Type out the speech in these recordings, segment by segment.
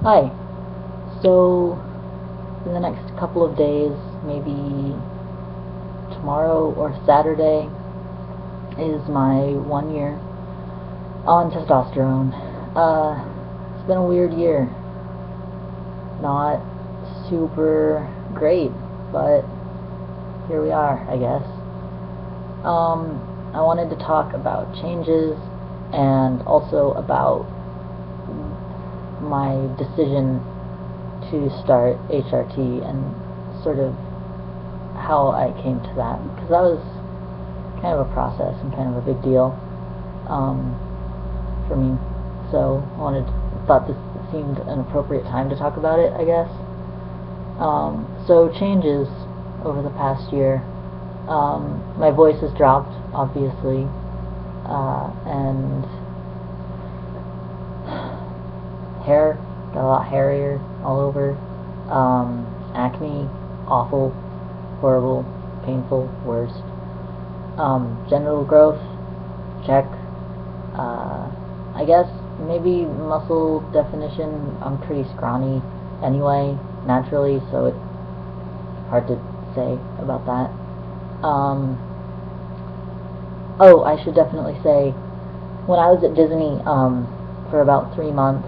Hi. So, in the next couple of days, maybe tomorrow or Saturday, is my 1 year on testosterone. It's been a weird year. Not super great, but here we are, I guess. I wanted to talk about changes and also about my decision to start HRT and sort of how I came to that, because that was kind of a process and kind of a big deal for me. So thought this seemed an appropriate time to talk about it, I guess. So changes over the past year. My voice has dropped, obviously, and hair got a lot hairier all over. Acne, awful, horrible, painful, worst. Genital growth, check. I guess maybe muscle definition. I'm pretty scrawny anyway, naturally, so it's hard to say about that. Oh, I should definitely say, when I was at Disney for about 3 months,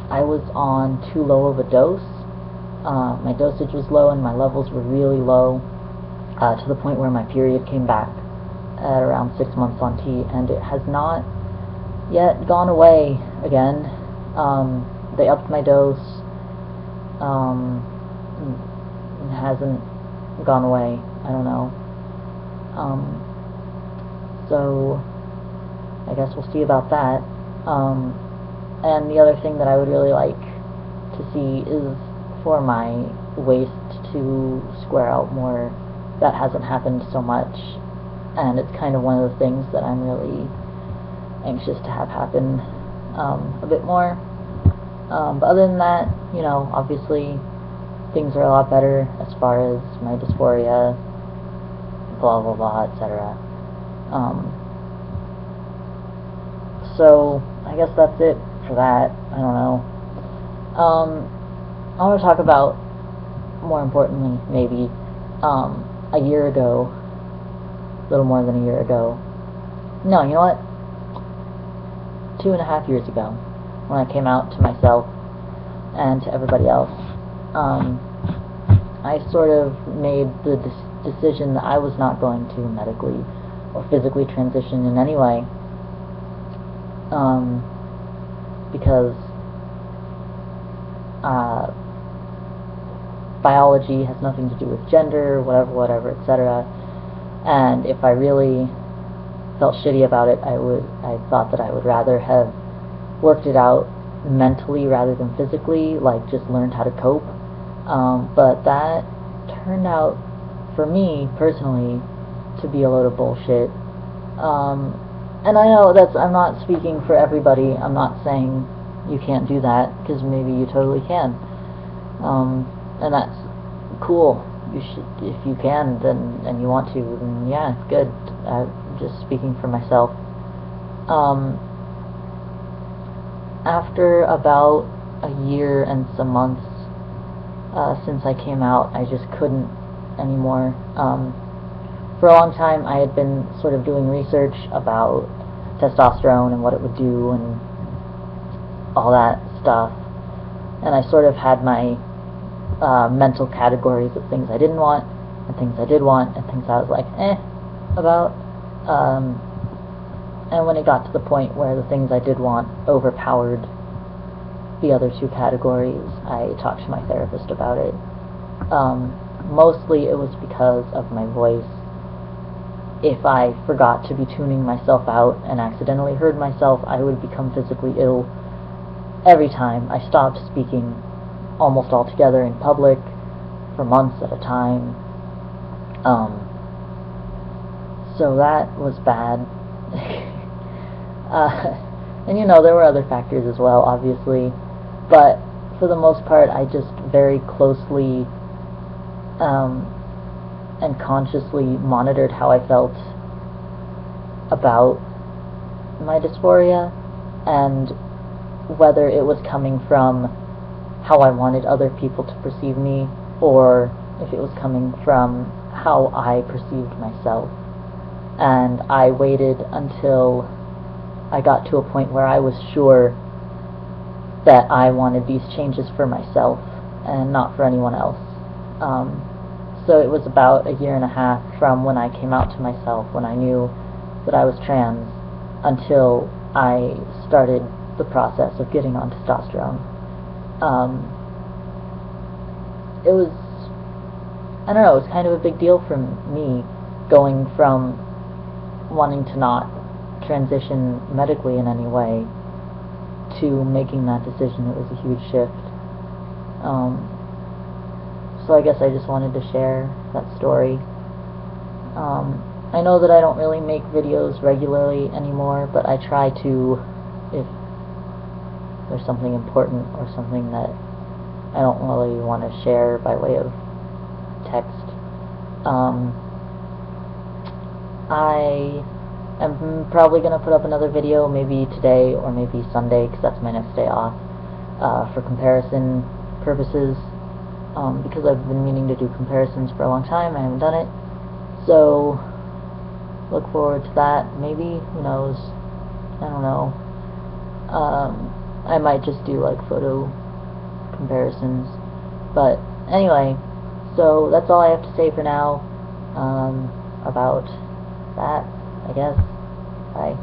I was on too low of a dose. My dosage was low and my levels were really low, to the point where my period came back at around 6 months on T, and it has not yet gone away again. They upped my dose. It hasn't gone away. I don't know. So I guess we'll see about that. And the other thing that I would really like to see is for my waist to square out more. That hasn't happened so much, and it's kind of one of the things that I'm really anxious to have happen a bit more. But other than that, obviously things are a lot better as far as my dysphoria, blah blah blah, etc. So I guess that's it for that. I don't know. I want to talk about, more importantly, maybe a year ago, a little more than a year ago. No, you know what? 2.5 years ago, when I came out to myself and to everybody else, I sort of made the decision that I was not going to medically or physically transition in any way, because biology has nothing to do with gender, whatever, etc. And if I really felt shitty about it, I thought that I would rather have worked it out mentally rather than physically, like just learned how to cope. But that turned out, for me personally, to be a load of bullshit. And I know I'm not speaking for everybody. I'm not saying you can't do that, because maybe you totally can. And that's cool. You should, if you can, then, and you want to, then yeah, it's good. I'm just speaking for myself. After about a year and some months since I came out, I just couldn't anymore. For a long time, I had been sort of doing research about testosterone and what it would do and all that stuff, and I sort of had my mental categories of things I didn't want and things I did want and things I was like about, and when it got to the point where the things I did want overpowered the other two categories, I talked to my therapist about it. Mostly it was because of my voice. If I forgot to be tuning myself out and accidentally heard myself, I would become physically ill every time. I stopped speaking almost altogether in public for months at a time. So that was bad. And there were other factors as well, obviously, but for the most part, I just very closely and consciously monitored how I felt about my dysphoria, and whether it was coming from how I wanted other people to perceive me, or if it was coming from how I perceived myself. And I waited until I got to a point where I was sure that I wanted these changes for myself and not for anyone else. So it was about a year and a half from when I came out to myself, when I knew that I was trans, until I started the process of getting on testosterone. It was, I don't know, it was kind of a big deal for me, going from wanting to not transition medically in any way to making that decision. It was a huge shift. So I guess I just wanted to share that story. I know that I don't really make videos regularly anymore, but I try to, if there's something important or something that I don't really want to share by way of text. I am probably going to put up another video, maybe today or maybe Sunday, because that's my next day off, for comparison purposes, because I've been meaning to do comparisons for a long time. I haven't done it, so look forward to that. Maybe, who knows, I don't know. I might just do like photo comparisons, but anyway, so that's all I have to say for now about that, I guess. Bye.